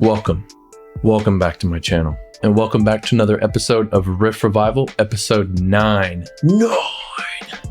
Welcome back to my channel, and welcome back to another episode of Riff Revival, episode 9.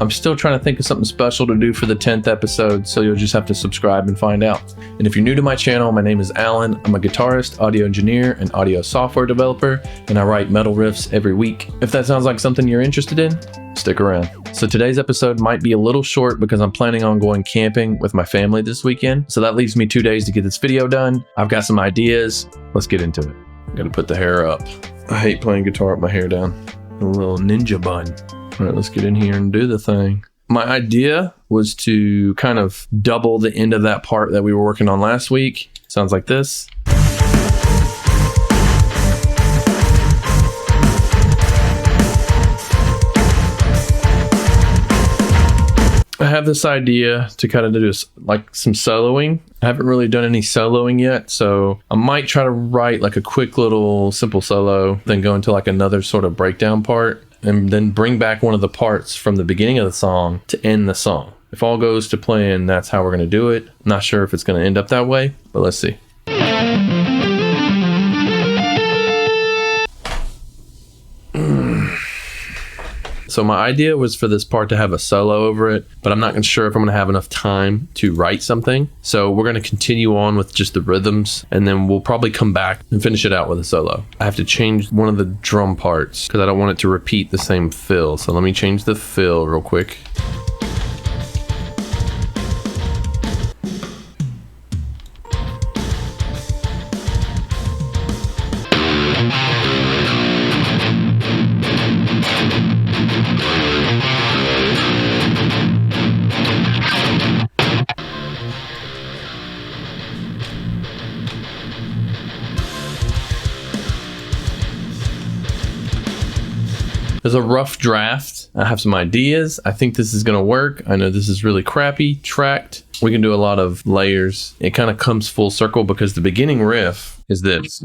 I'm still trying to think of something special to do for the 10th episode, so you'll just have to subscribe and find out. And if you're new to my channel, my name is Alan. I'm a guitarist, audio engineer, and audio software developer, and I write metal riffs every week. If that sounds like something you're interested in, stick around. So today's episode might be a little short because I'm planning on going camping with my family this weekend. So that leaves me 2 days to get this video done. I've got some ideas. Let's get into it. I'm gonna put the hair up. I hate playing guitar with my hair down. A little ninja bun. All right, let's get in here and do the thing. My idea was to kind of double the end of that part that we were working on last week. Sounds like this. I have this idea to kind of do like some soloing. I haven't really done any soloing yet, so I might try to write like a quick little simple solo, then go into like another sort of breakdown part, and then bring back one of the parts from the beginning of the song to end the song. If all goes to plan, that's how we're going to do it. I'm not sure if it's going to end up that way, but let's see. So my idea was for this part to have a solo over it, but I'm not sure if I'm going to have enough time to write something. So we're going to continue on with just the rhythms, and then we'll probably come back and finish it out with a solo. I have to change one of the drum parts because I don't want it to repeat the same fill. So let me change the fill real quick. There's a rough draft. I have some ideas. I think this is going to work. I know this is really crappy tracked. We can do a lot of layers. It kind of comes full circle because the beginning riff is this.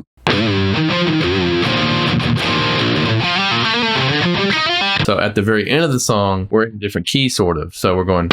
So at the very end of the song, we're in a different key sort of. So we're going.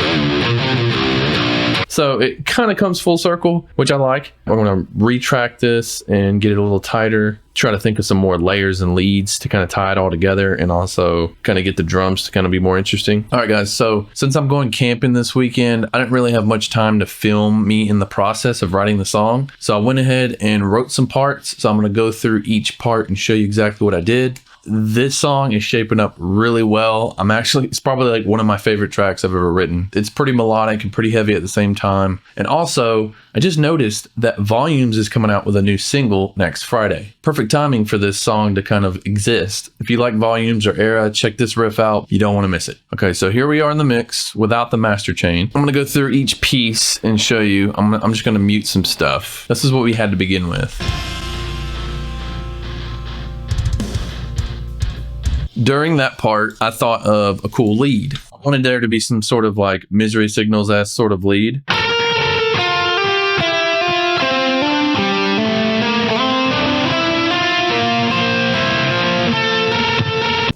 So it kind of comes full circle, which I like. I'm going to retrack this and get it a little tighter. Try to think of some more layers and leads to kind of tie it all together, and also kind of get the drums to kind of be more interesting. All right, guys. So since I'm going camping this weekend, I didn't really have much time to film me in the process of writing the song. So I went ahead and wrote some parts. So I'm going to go through each part and show you exactly what I did. This song is shaping up really well. It's probably like one of my favorite tracks I've ever written. It's pretty melodic and pretty heavy at the same time. And also, I just noticed that Volumes is coming out with a new single next Friday. Perfect timing for this song to kind of exist. If you like Volumes or Erra, check this riff out. You don't want to miss it. Okay, so here we are in the mix without the master chain. I'm going to go through each piece and show you. I'm just going to mute some stuff. This is what we had to begin with. During that part, I thought of a cool lead. I wanted there to be some sort of like Misery Signals-esque sort of lead.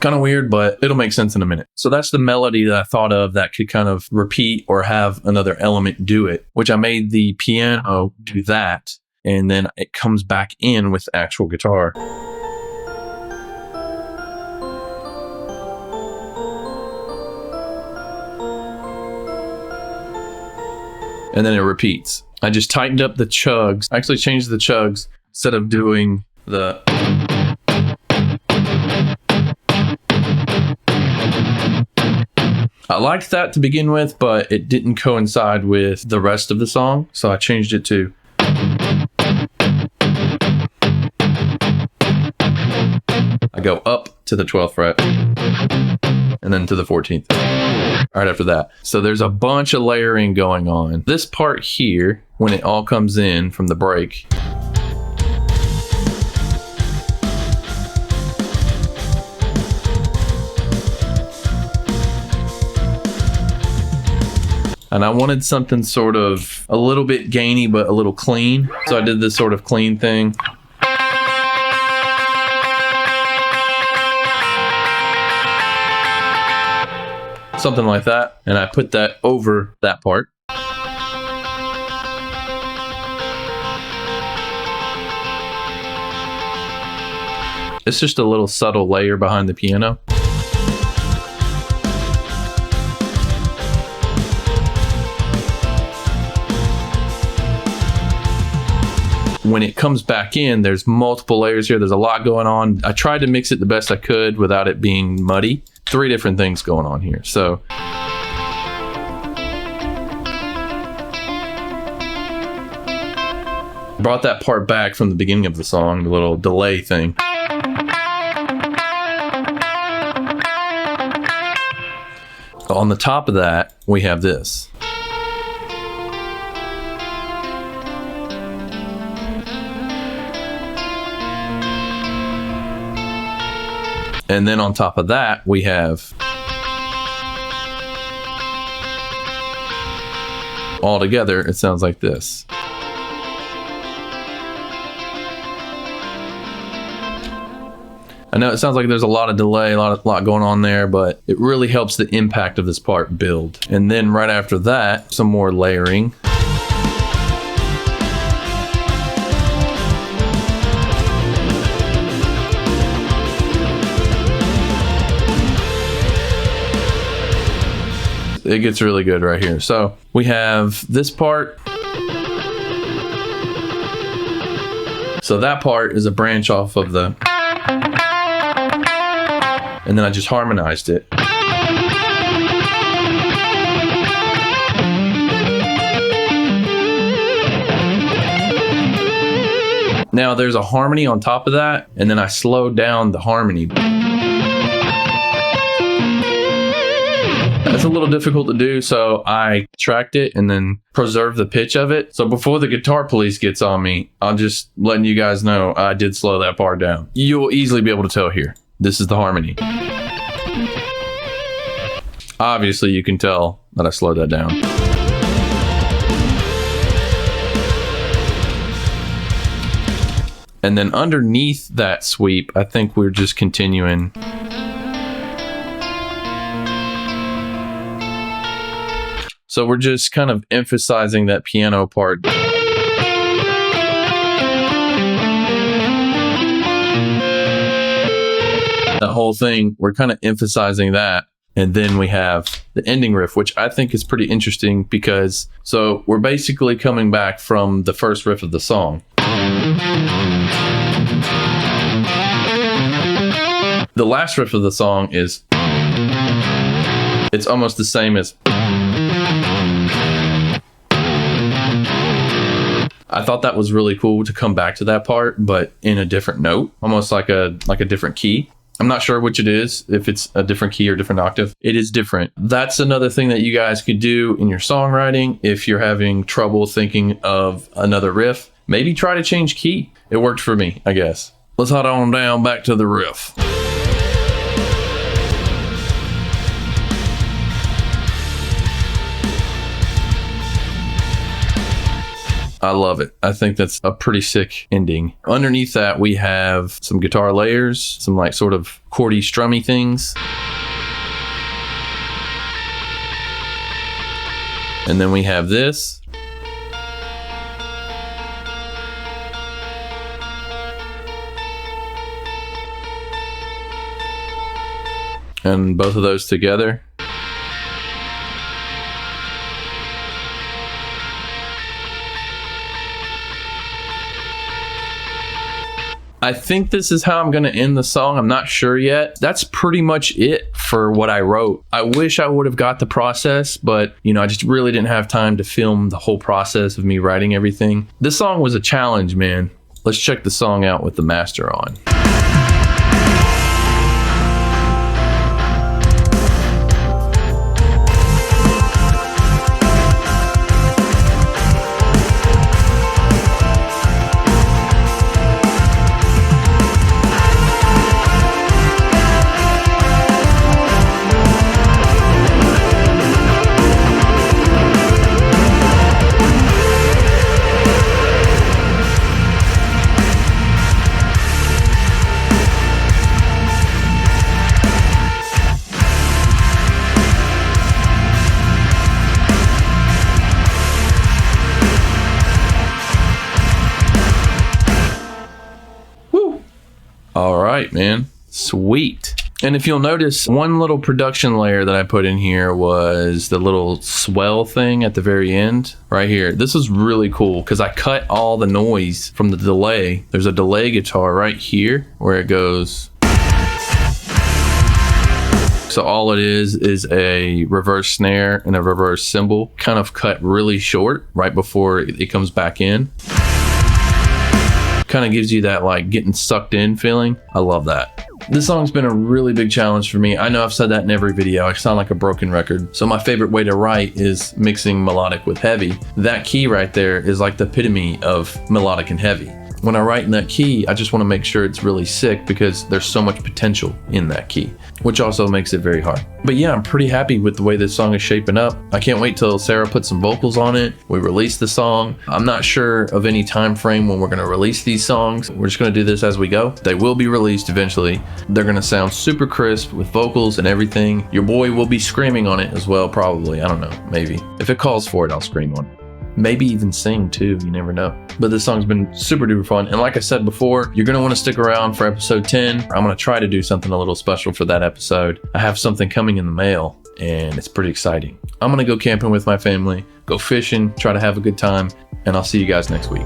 Kind of weird, but it'll make sense in a minute. So that's the melody that I thought of that could kind of repeat or have another element do it, which I made the piano do that. And then it comes back in with actual guitar. And then it repeats. I just tightened up the chugs. I actually changed the chugs instead of doing the. I liked that to begin with, but it didn't coincide with the rest of the song. So I changed it to. I go up to the 12th fret and then to the 14th. Right after that. So there's a bunch of layering going on. This part here, when it all comes in from the break, and I wanted something sort of a little bit gainy but a little clean. So I did this sort of clean thing. Something like that, and I put that over that part. It's just a little subtle layer behind the piano. When it comes back in, there's multiple layers here. There's a lot going on. I tried to mix it the best I could without it being muddy. 3 different things going on here. So brought that part back from the beginning of the song, the little delay thing. On the top of that, we have this. And then on top of that, we have all together, it sounds like this. I know it sounds like there's a lot of delay, a lot going on there, but it really helps the impact of this part build. And then right after that, some more layering. It gets really good right here. So we have this part. So that part is a branch off of the, and then I just harmonized it. Now there's a harmony on top of that, and then I slowed down the harmony. That's a little difficult to do, so I tracked it and then preserved the pitch of it. So before the guitar police gets on me, I'm just letting you guys know I did slow that part down. You'll easily be able to tell here. This is the harmony. Obviously, you can tell that I slowed that down. And then underneath that sweep, I think we're just continuing. So we're just kind of emphasizing that piano part. That whole thing, we're kind of emphasizing that. And then we have the ending riff, which I think is pretty interesting because, so we're basically coming back from the first riff of the song. The last riff of the song is, it's almost the same as, I thought that was really cool to come back to that part, but in a different note, almost like a different key. I'm not sure which it is, if it's a different key or different octave. It is different. That's another thing that you guys could do in your songwriting. If you're having trouble thinking of another riff, maybe try to change key. It worked for me, I guess. Let's head on down back to the riff. I love it. I think that's a pretty sick ending. Underneath that, we have some guitar layers, some like sort of chordy, strummy things. And then we have this. And both of those together. I think this is how I'm going to end the song. I'm not sure yet. That's pretty much it for what I wrote. I wish I would have got the process, but I just really didn't have time to film the whole process of me writing everything. This song was a challenge, man. Let's check the song out with the master on. All right, man. Sweet. And if you'll notice, one little production layer that I put in here was the little swell thing at the very end right here. This is really cool because I cut all the noise from the delay. There's a delay guitar right here where it goes. So all it is a reverse snare and a reverse cymbal, kind of cut really short right before it comes back in. Kind of gives you that like getting sucked in feeling. I love that. This song's been a really big challenge for me. I know I've said that in every video. I sound like a broken record. So my favorite way to write is mixing melodic with heavy. That key right there is like the epitome of melodic and heavy. When I write in that key, I just want to make sure it's really sick because there's so much potential in that key, which also makes it very hard. But yeah, I'm pretty happy with the way this song is shaping up. I can't wait till Sarah puts some vocals on it. We release the song. I'm not sure of any time frame when we're going to release these songs. We're just going to do this as we go. They will be released eventually. They're going to sound super crisp with vocals and everything. Your boy will be screaming on it as well, probably. I don't know, maybe. If it calls for it, I'll scream on it. Maybe even sing too, you never know. But this song's been super duper fun. And like I said before, you're gonna wanna stick around for episode 10. I'm gonna try to do something a little special for that episode. I have something coming in the mail and it's pretty exciting. I'm gonna go camping with my family, go fishing, try to have a good time, and I'll see you guys next week.